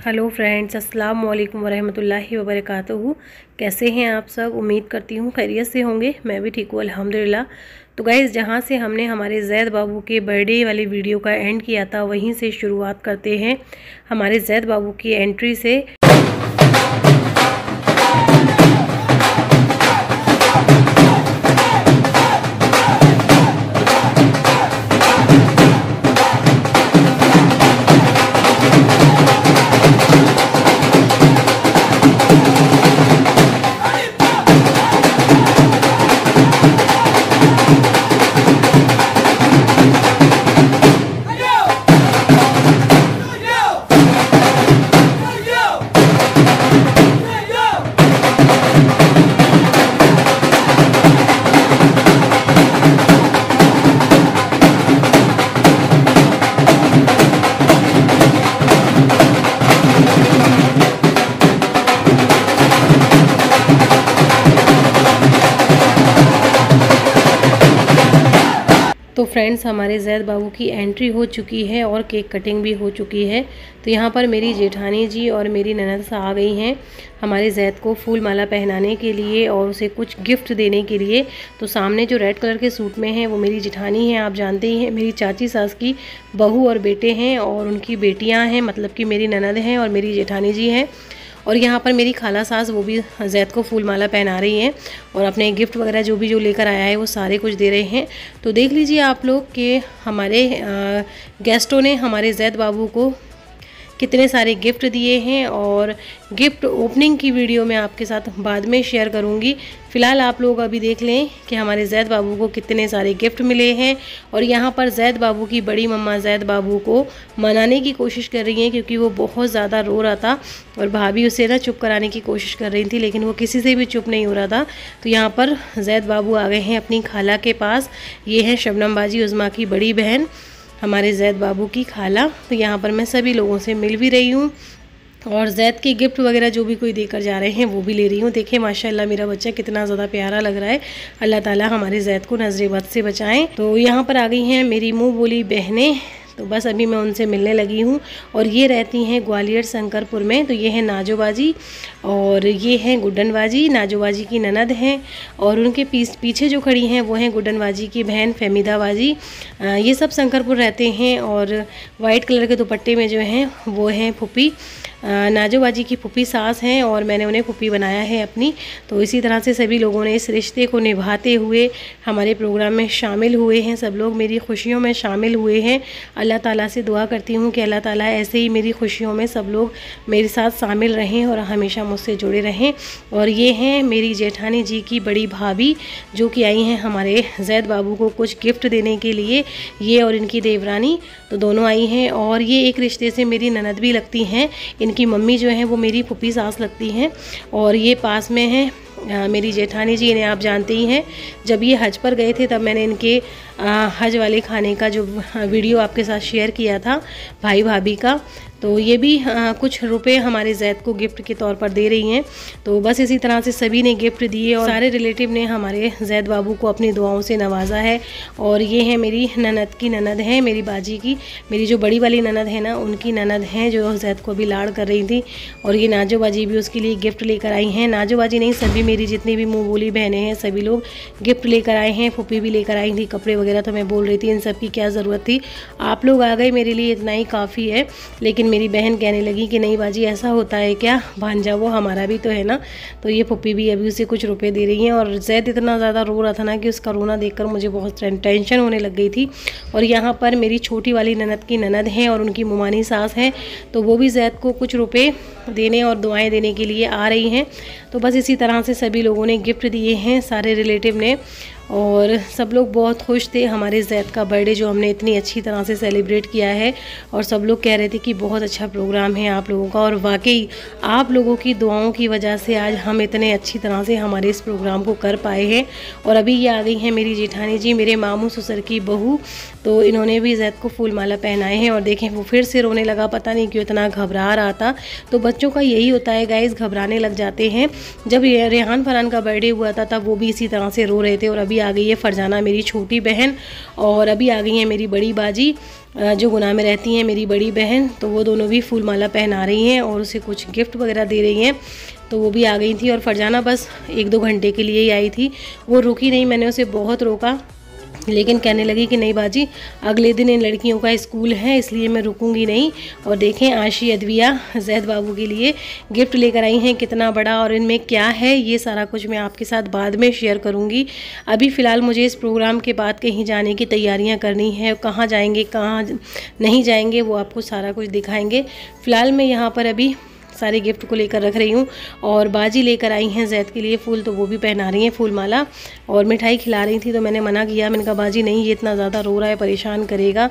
Hello friends, अस्सलाम वालेकुम वरहमतुल्लाहि वबरकातुहू। कैसे हैं आप सब? उम्मीद करती हूँ खैरियत से होंगे। मैं भी ठीक हूँ अल्हम्दुलिल्लाह। तो गाइज़, जहाँ से हमने हमारे जैद बाबू के बर्थडे वाली वीडियो का एंड किया था, वहीं से शुरुआत करते हैं हमारे जैद बाबू की एंट्री से। तो फ्रेंड्स, हमारे जैद बाबू की एंट्री हो चुकी है और केक कटिंग भी हो चुकी है। तो यहाँ पर मेरी जेठानी जी और मेरी ननद आ गई हैं हमारे जैद को फूल माला पहनाने के लिए और उसे कुछ गिफ्ट देने के लिए। तो सामने जो रेड कलर के सूट में हैं वो मेरी जेठानी हैं, आप जानते ही हैं, मेरी चाची सास की बहू और बेटे हैं और उनकी बेटियाँ हैं, मतलब कि मेरी ननद हैं और मेरी जेठानी जी हैं। और यहाँ पर मेरी खाला सास वो भी जैद को फूल माला पहना रही हैं और अपने गिफ्ट वगैरह जो लेकर आया है वो सारे कुछ दे रहे हैं। तो देख लीजिए आप लोग कि हमारे गेस्टों ने हमारे जैद बाबू को कितने सारे गिफ्ट दिए हैं और गिफ्ट ओपनिंग की वीडियो मैं आपके साथ बाद में शेयर करूंगी। फ़िलहाल आप लोग अभी देख लें कि हमारे जैद बाबू को कितने सारे गिफ्ट मिले हैं। और यहाँ पर जैद बाबू की बड़ी मम्मा जैद बाबू को मनाने की कोशिश कर रही हैं क्योंकि वो बहुत ज़्यादा रो रहा था और भाभी उसे ना चुप कराने की कोशिश कर रही थी, लेकिन वो किसी से भी चुप नहीं हो रहा था। तो यहाँ पर जैद बाबू आ गए हैं अपनी खाला के पास। ये है शबनम बाजी उज़मा की बड़ी बहन, हमारे जैद बाबू की खाला। तो यहाँ पर मैं सभी लोगों से मिल भी रही हूँ और जैद के गिफ्ट वगैरह जो भी कोई देकर जा रहे हैं वो भी ले रही हूँ। देखिए माशाल्लाह मेरा बच्चा कितना ज़्यादा प्यारा लग रहा है। अल्लाह ताला हमारे जैद को नज़र बद से बचाएं। तो यहाँ पर आ गई हैं मेरी मुँह बोली बहनें। तो बस अभी मैं उनसे मिलने लगी हूँ और ये रहती हैं ग्वालियर शंकरपुर में। तो ये है नाजो बाजी और ये हैं गुड्डन बाजी, नाजो बाजी की ननद हैं। और उनके पीछे जो खड़ी हैं वो हैं गुड्डन बाजी की बहन फहमीदा बाजी। ये सब शंकरपुर रहते हैं। और वाइट कलर के दुपट्टे में जो हैं वो हैं फुप्पी, नाजो बाजी की फुप्पी सास हैं और मैंने उन्हें फुप्पी बनाया है अपनी। तो इसी तरह से सभी लोगों ने इस रिश्ते को निभाते हुए हमारे प्रोग्राम में शामिल हुए हैं। सब लोग मेरी खुशियों में शामिल हुए हैं। अल्लाह ताला से दुआ करती हूँ कि अल्लाह ताला ऐसे ही मेरी खुशियों में सब लोग मेरे साथ शामिल रहें और हमेशा मुझसे जुड़े रहें। और ये हैं मेरी जेठानी जी की बड़ी भाभी जो कि आई हैं हमारे जैद बाबू को कुछ गिफ्ट देने के लिए। ये और इनकी देवरानी तो दोनों आई हैं। और ये एक रिश्ते से मेरी ननद भी लगती हैं। इनकी मम्मी जो है वो मेरी फुप्पी सास लगती हैं। और ये पास में है मेरी जेठानी जी, इन्हें आप जानते ही हैं। जब ये हज पर गए थे तब मैंने इनके हज वाले खाने का जो वीडियो आपके साथ शेयर किया था भाई भाभी का। तो ये भी कुछ रुपए हमारे जैद को गिफ्ट के तौर पर दे रही हैं। तो बस इसी तरह से सभी ने गिफ्ट दिए और सारे रिलेटिव ने हमारे जैद बाबू को अपनी दुआओं से नवाजा है। और ये है मेरी ननद की ननद है, मेरी बाजी की, मेरी जो बड़ी वाली ननद है ना उनकी ननद हैं जो जैद को भी लाड़ कर रही थी। और ये नाजो बाजी भी उसके लिए गिफ्ट लेकर आई हैं। नाजो बाजी नहीं, सभी मेरी जितनी भी मुँह बोली बहनें हैं सभी लोग गिफ्ट लेकर आए हैं। फुप्पी भी लेकर आई थी कपड़े वगैरह। तो मैं बोल रही थी इन सब की क्या ज़रूरत थी, आप लोग आ गए, मेरे लिए इतना ही काफ़ी है। लेकिन मेरी बहन कहने लगी कि नहीं बाजी ऐसा होता है क्या, भांजा वो हमारा भी तो है ना। तो ये फुप्पी भी अभी उसे कुछ रुपए दे रही हैं। और जैद इतना ज़्यादा रो रहा था ना कि उसका रोना देखकर मुझे बहुत टेंशन होने लग गई थी। और यहाँ पर मेरी छोटी वाली ननद की ननद हैं और उनकी मुमानी सास हैं, तो वो भी जैद को कुछ रुपए देने और दुआएं देने के लिए आ रही हैं। तो बस इसी तरह से सभी लोगों ने गिफ्ट दिए हैं, सारे रिलेटिव ने। और सब लोग बहुत खुश थे हमारे जैद का बर्थडे जो हमने इतनी अच्छी तरह से सेलिब्रेट किया है। और सब लोग कह रहे थे कि बहुत अच्छा प्रोग्राम है आप लोगों का। और वाकई आप लोगों की दुआओं की वजह से आज हम इतने अच्छी तरह से हमारे इस प्रोग्राम को कर पाए हैं। और अभी ये आ गई हैं मेरी जेठानी जी, मेरे मामू ससुर की बहू। तो इन्होंने भी जैद को फूल माला पहनाए हैं। और देखें वो फिर से रोने लगा, पता नहीं क्यों इतना घबरा रहा था। तो बच्चों का यही होता है गाइस, घबराने लग जाते हैं। जब रेहान फरहान का बर्थडे हुआ था तब वो भी इसी तरह से रो रहे थे और अभी आ गई है फरजाना मेरी छोटी बहन, और अभी आ गई है मेरी बड़ी बाजी जो गुना में रहती हैं, मेरी बड़ी बहन। तो वो दोनों भी फूल माला पहना रही हैं और उसे कुछ गिफ्ट वगैरह दे रही हैं। तो वो भी आ गई थी और फरजाना बस 1-2 घंटे के लिए ही आई थी, वो रुकी नहीं। मैंने उसे बहुत रोका, लेकिन कहने लगी कि नहीं बाजी, अगले दिन इन लड़कियों का स्कूल है, इसलिए मैं रुकूंगी नहीं। और देखें आशी अदविया जैद बाबू के लिए गिफ्ट लेकर आई हैं, कितना बड़ा, और इनमें क्या है ये सारा कुछ मैं आपके साथ बाद में शेयर करूंगी। अभी फ़िलहाल मुझे इस प्रोग्राम के बाद कहीं जाने की तैयारियां करनी है, कहाँ जाएंगे कहाँ नहीं जाएंगे वो आपको सारा कुछ दिखाएंगे। फ़िलहाल मैं यहाँ पर अभी सारे गिफ्ट को लेकर रख रही हूँ। और बाजी लेकर आई हैं जैद के लिए फूल, तो वो भी पहना रही हैं फूल माला, और मिठाई खिला रही थी। तो मैंने मना किया, मैंने कहा बाजी नहीं, ये इतना ज़्यादा रो रहा है, परेशान करेगा।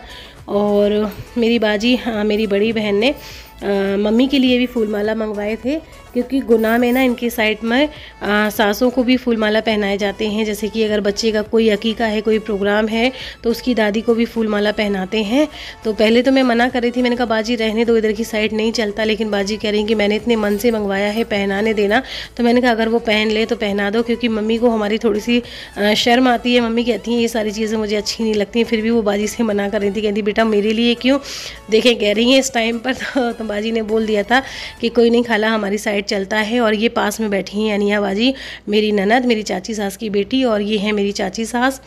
और मेरी बाजी मेरी बड़ी बहन ने मम्मी के लिए भी फूल माला मंगवाए थे, क्योंकि गुना में ना इनके साइड में सासों को भी फूल माला पहनाए जाते हैं। जैसे कि अगर बच्चे का कोई अकीका है, कोई प्रोग्राम है, तो उसकी दादी को भी फूल माला पहनाते हैं। तो पहले तो मैं मना कर रही थी, मैंने कहा बाजी रहने दो, इधर की साइड नहीं चलता। लेकिन बाजी कह रही कि मैंने इतने मन से मंगवाया है, पहनाने देना। तो मैंने कहा अगर वो पहन ले तो पहना दो, क्योंकि मम्मी को हमारी थोड़ी सी शर्म आती है। मम्मी कहती हैं ये सारी चीज़ें मुझे अच्छी नहीं लगती। फिर भी वो बाजी से मना कर रही थी, कहती बेटा मेरे लिए क्यों। देखें कह रही हैं इस टाइम पर तो बाजी ने बोल दिया था कि कोई नहीं खाला, हमारी साइड चलता है। और ये पास में बैठी हैं अनिया बाजी, मेरी ननद, मेरी चाची सास की बेटी, और ये है मेरी चाची सास।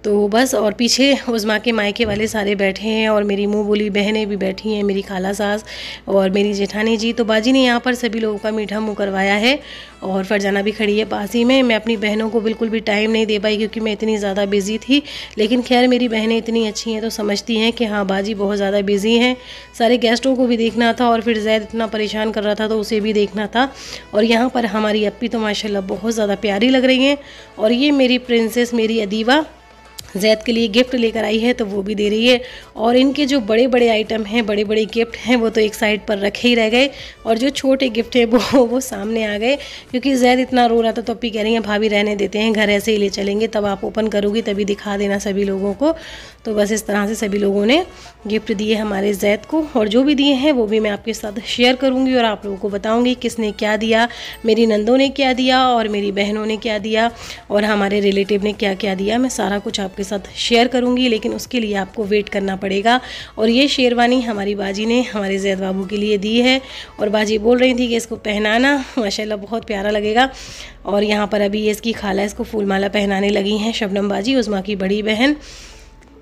तो बस, और पीछे उज़मा के मायके वाले सारे बैठे हैं, और मेरी मुँह बोली बहनें भी बैठी हैं, मेरी खाला सास और मेरी जेठानी जी। तो बाजी ने यहाँ पर सभी लोगों का मीठा मुँह करवाया है, और फरजाना भी खड़ी है पास ही में। मैं अपनी बहनों को बिल्कुल भी टाइम नहीं दे पाई, क्योंकि मैं इतनी ज़्यादा बिज़ी थी। लेकिन खैर मेरी बहनें इतनी अच्छी हैं तो समझती हैं कि हाँ बाजी बहुत ज़्यादा बिज़ी हैं, सारे गेस्टों को भी देखना था, और फिर जैद इतना परेशान कर रहा था तो उसे भी देखना था। और यहाँ पर हमारी अप्पी तो माशाल्लाह बहुत ज़्यादा प्यारी लग रही हैं। और ये मेरी प्रिंसेस मेरी अदीबा जैद के लिए गिफ्ट लेकर आई है, तो वो भी दे रही है। और इनके जो बड़े बड़े आइटम हैं, बड़े बड़े गिफ्ट हैं, वो तो एक साइड पर रखे ही रह गए, और जो छोटे गिफ्ट हैं वो सामने आ गए। क्योंकि जैद इतना रो रहा था, तो अप्पी कह रही हैं भाभी रहने देते हैं, घर ऐसे ही ले चलेंगे, तब आप ओपन करोगी तभी दिखा देना सभी लोगों को। तो बस इस तरह से सभी लोगों ने गिफ्ट दिए हमारे जैद को, और जो भी दिए हैं वो भी मैं आपके साथ शेयर करूँगी और आप लोगों को बताऊँगी किसने क्या दिया, मेरी नंदों ने क्या दिया, और मेरी बहनों ने क्या दिया, और हमारे रिलेटिव ने क्या क्या दिया। मैं सारा कुछ आपके साथ शेयर करूंगी, लेकिन उसके लिए आपको वेट करना पड़ेगा। और ये शेरवानी हमारी बाजी ने हमारे जैद बाबू के लिए दी है, और बाजी बोल रही थी कि इसको पहनाना, माशाल्लाह बहुत प्यारा लगेगा। और यहाँ पर अभी ये इसकी खाला इसको फूल माला पहनाने लगी हैं, शबनम बाजी उज़मा की बड़ी बहन।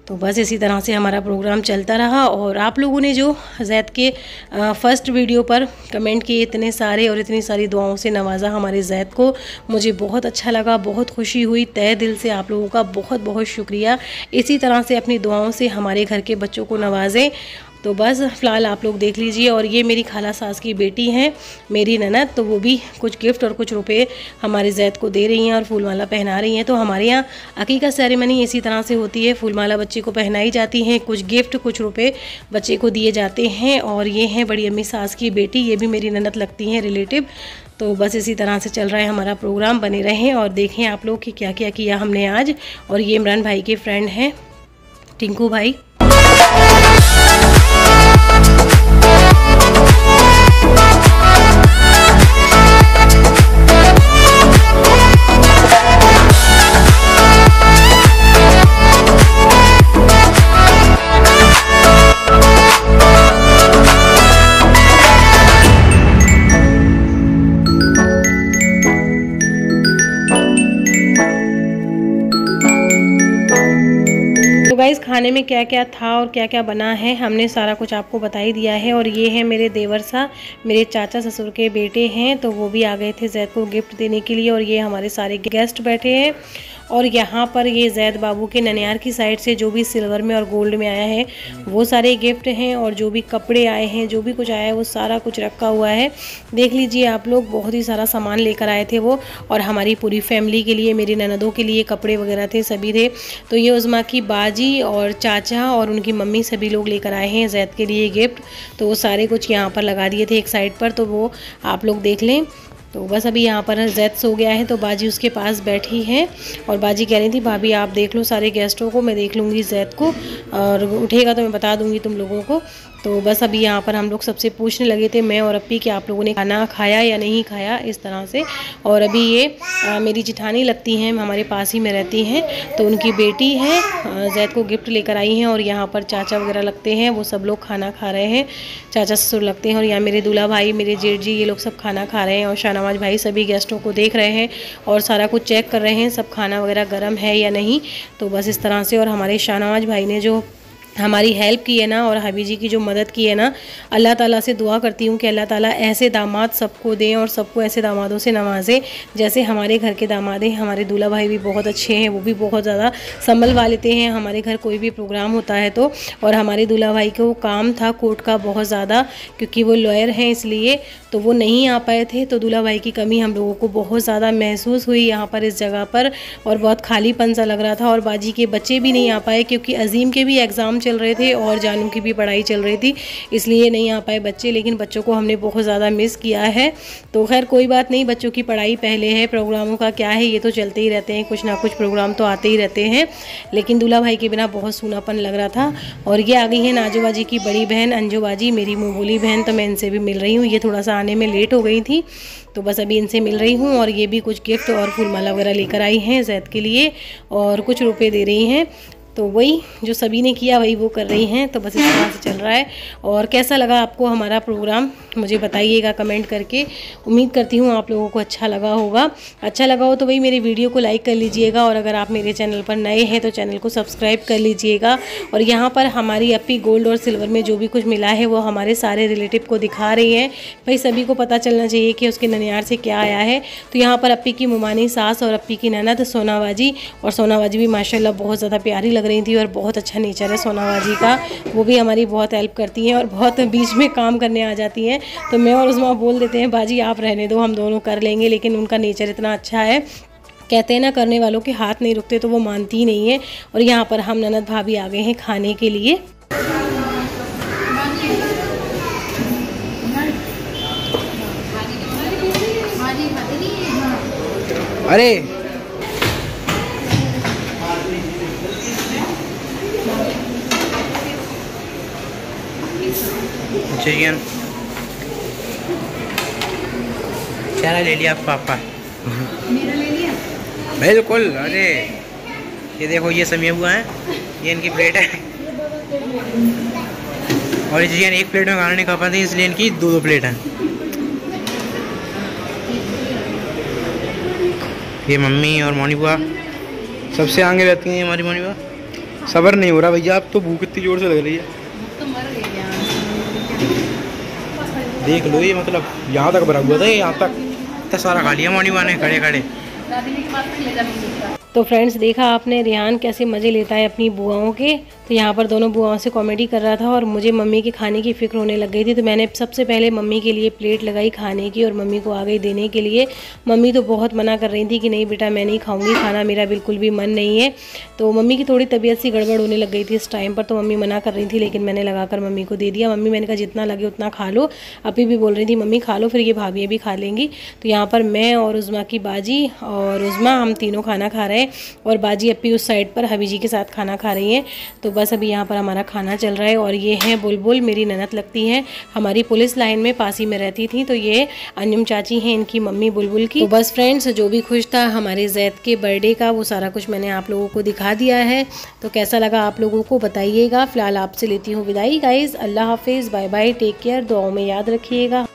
तो बस इसी तरह से हमारा प्रोग्राम चलता रहा। और आप लोगों ने जो जैद के फर्स्ट वीडियो पर कमेंट किए, इतने सारे और इतनी सारी दुआओं से नवाजा हमारे जैद को, मुझे बहुत अच्छा लगा, बहुत खुशी हुई। तहे दिल से आप लोगों का बहुत बहुत शुक्रिया। इसी तरह से अपनी दुआओं से हमारे घर के बच्चों को नवाजें। तो बस फ़िलहाल आप लोग देख लीजिए। और ये मेरी खाला सास की बेटी हैं, मेरी ननद, तो वो भी कुछ गिफ्ट और कुछ रुपए हमारे जैद को दे रही हैं और फूल माला पहना रही हैं। तो हमारे यहाँ अकीका सेरेमनी इसी तरह से होती है, फूल माला बच्चे को पहनाई जाती हैं, कुछ गिफ्ट कुछ रुपए बच्चे को दिए जाते हैं। और ये हैं बड़ी अम्मी सास की बेटी, ये भी मेरी ननद लगती हैं, रिलेटिव। तो बस इसी तरह से चल रहा है हमारा प्रोग्राम, बने रहें और देखें आप लोग कि क्या क्या किया हमने आज। और ये इमरान भाई के फ्रेंड हैं, टिंकू भाई। गाइस खाने में क्या क्या था और क्या क्या बना है हमने सारा कुछ आपको बता ही दिया है। और ये है मेरे देवर सा, मेरे चाचा ससुर के बेटे हैं, तो वो भी आ गए थे जैद को गिफ्ट देने के लिए। और ये हमारे सारे गेस्ट बैठे हैं। और यहाँ पर ये जैद बाबू के ननियार की साइड से जो भी सिल्वर में और गोल्ड में आया है वो सारे गिफ्ट हैं। और जो भी कपड़े आए हैं, जो भी कुछ आया है, वो सारा कुछ रखा हुआ है। देख लीजिए आप लोग, बहुत ही सारा सामान लेकर आए थे वो। और हमारी पूरी फैमिली के लिए, मेरी ननदों के लिए कपड़े वगैरह थे, सभी थे। तो ये उज़मा की बाजी और चाचा और उनकी मम्मी सभी लोग लेकर आए हैं जैद के लिए गिफ्ट। तो वो सारे कुछ यहाँ पर लगा दिए थे एक साइड पर, तो वो आप लोग देख लें। तो बस अभी यहाँ पर जैद सो गया है, तो बाजी उसके पास बैठी है। और बाजी कह रही थी भाभी आप देख लो सारे गेस्टों को, मैं देख लूँगी जैद को, और उठेगा तो मैं बता दूँगी तुम लोगों को। तो बस अभी यहाँ पर हम लोग सबसे पूछने लगे थे, मैं और अप्पी, कि आप लोगों ने खाना खाया या नहीं खाया, इस तरह से। और अभी ये मेरी जिठानी लगती हैं, हमारे पास ही में रहती हैं, तो उनकी बेटी है, जैद को गिफ्ट लेकर आई हैं। और यहाँ पर चाचा वगैरह लगते हैं, वो सब लोग खाना खा रहे हैं, चाचा ससुर लगते हैं। और यहाँ मेरे दूल्हा भाई, मेरे जेठ जी, ये लोग सब खाना खा रहे हैं। और शाहनवाज भाई सभी गेस्टों को देख रहे हैं और सारा कुछ चेक कर रहे हैं, सब खाना वगैरह गर्म है या नहीं। तो बस इस तरह से। और हमारे शाहनवाज भाई ने जो हमारी हेल्प की है ना, और हबी जी की जो मदद की है ना, अल्लाह ताला से दुआ करती हूँ कि अल्लाह ताला ऐसे दामाद सबको दें और सबको ऐसे दामादों से नवाजें जैसे हमारे घर के दामाद हैं। हमारे दूल्हा भाई भी बहुत अच्छे हैं, वो भी बहुत ज़्यादा संभलवा लेते हैं हमारे घर कोई भी प्रोग्राम होता है तो। और हमारे दूल्हा भाई को काम था कोर्ट का बहुत ज़्यादा, क्योंकि वो लॉयर हैं, इसलिए तो वो नहीं आ पाए थे। तो दूल्हा भाई की कमी हम लोगों को बहुत ज़्यादा महसूस हुई यहाँ पर, इस जगह पर, और बहुत खालीपन सा लग रहा था। और बाजी के बच्चे भी नहीं आ पाए, क्योंकि अजीम के भी एग्ज़ाम चल रहे थे और जानू की भी पढ़ाई चल रही थी, इसलिए नहीं आ पाए बच्चे। लेकिन बच्चों को हमने बहुत ज़्यादा मिस किया है। तो खैर कोई बात नहीं, बच्चों की पढ़ाई पहले है, प्रोग्रामों का क्या है, ये तो चलते ही रहते हैं, कुछ ना कुछ प्रोग्राम तो आते ही रहते हैं। लेकिन दूल्हा भाई के बिना बहुत सूनापन लग रहा था। और ये आ गई है नाजो बाजी की बड़ी बहन अंजू बाजी, मेरी मुँह बोली बहन, तो मैं इनसे भी मिल रही हूँ। ये थोड़ा सा आने में लेट हो गई थी, तो बस अभी इनसे मिल रही हूँ। और ये भी कुछ गिफ्ट और फूलमाला वगैरह लेकर आई हैं जैद के लिए, और कुछ रुपए दे रही हैं। तो वही जो सभी ने किया वही वो कर रही हैं। तो बस इस तरह से चल रहा है। और कैसा लगा आपको हमारा प्रोग्राम, मुझे बताइएगा कमेंट करके। उम्मीद करती हूँ आप लोगों को अच्छा लगा होगा। अच्छा लगा हो तो वही मेरे वीडियो को लाइक कर लीजिएगा, और अगर आप मेरे चैनल पर नए हैं तो चैनल को सब्सक्राइब कर लीजिएगा। और यहाँ पर हमारी अप्पी गोल्ड और सिल्वर में जो भी कुछ मिला है वो हमारे सारे रिलेटिव को दिखा रही हैं। भाई सभी को पता चलना चाहिए कि उसके ननियार से क्या आया है। तो यहाँ पर अप्पी की मुमानी सास और अप्पी की ननद सोनाबाजी, और सोनाबाजी भी माशाल्लाह बहुत ज़्यादा प्यारी लग रही थी, और बहुत अच्छा नेचर है सोनाबाजी का। वो भी हमारी बहुत हेल्प करती हैं और बहुत बीच में काम करने आ जाती हैं। तो मैं और उस्मा बोल देते हैं बाजी आप रहने दो, हम दोनों कर लेंगे, लेकिन उनका नेचर इतना अच्छा है, कहते हैं ना करने वालों के हाथ नहीं रुकते, तो वो मानती ही नहीं है। और यहाँ पर हम ननद भाभी आ गए हैं खाने के लिए। अरे चला ले लिया पापा, मेरा ले लिया बिल्कुल। अरे ये देखो, ये समिया हुआ है, ये इनकी प्लेट है। और जियान एक प्लेट में खाना नहीं खा पाती, इसलिए इनकी दो प्लेट है। ये मम्मी और मोनी बुआ सबसे आगे रहती हैं हमारी मोनी बुआ। सब्र नहीं हो रहा भैया, आप तो भूख इतनी जोर से लग रही है। तो मर गई देख लो, ये मतलब यहाँ तक भरा हुआ था, यहाँ तक इतना सारा खा लिया मोनी बुआ ने खड़े खड़े। तो फ्रेंड्स देखा आपने रेहान कैसे मज़े लेता है अपनी बुआओं के। तो यहाँ पर दोनों बुआओं से कॉमेडी कर रहा था, और मुझे मम्मी के खाने की फ़िक्र होने लग गई थी। तो मैंने सबसे पहले मम्मी के लिए प्लेट लगाई खाने की, और मम्मी को आ गई देने के लिए। मम्मी तो बहुत मना कर रही थी कि नहीं बेटा मैं नहीं खाऊंगी खाना, मेरा बिल्कुल भी मन नहीं है। तो मम्मी की थोड़ी तबीयत सी गड़बड़ होने लग गई थी इस टाइम पर, तो मम्मी मना कर रही थी, लेकिन मैंने लगाकर मम्मी को दे दिया। मम्मी मैंने कहा जितना लगे उतना खा लो। अभी भी बोल रही थी मम्मी खा लो, फिर ये भाभी भी खा लेंगी। तो यहाँ पर मैं और उज़्मा की बाजी और उज़्मा हम तीनों खाना खा रहे हैं, और बाजी अप्पी उस साइड पर हबी जी के साथ खाना खा रही हैं। तो बस अभी यहाँ पर हमारा खाना चल रहा है। और ये हैं बुलबुल, मेरी ननद लगती हैं, हमारी पुलिस लाइन में पास ही में रहती थी। तो ये अंजुम चाची हैं इनकी मम्मी बुलबुल की। तो बस फ्रेंड्स जो भी खुश था हमारे जैद के बर्थडे का, वो सारा कुछ मैंने आप लोगों को दिखा दिया है। तो कैसा लगा आप लोगों को बताइएगा। फ़िलहाल आपसे लेती हूँ विदाई गाइज़, अल्लाह हाफिज़, बाय बाय, टेक केयर, दुआओं में याद रखिएगा।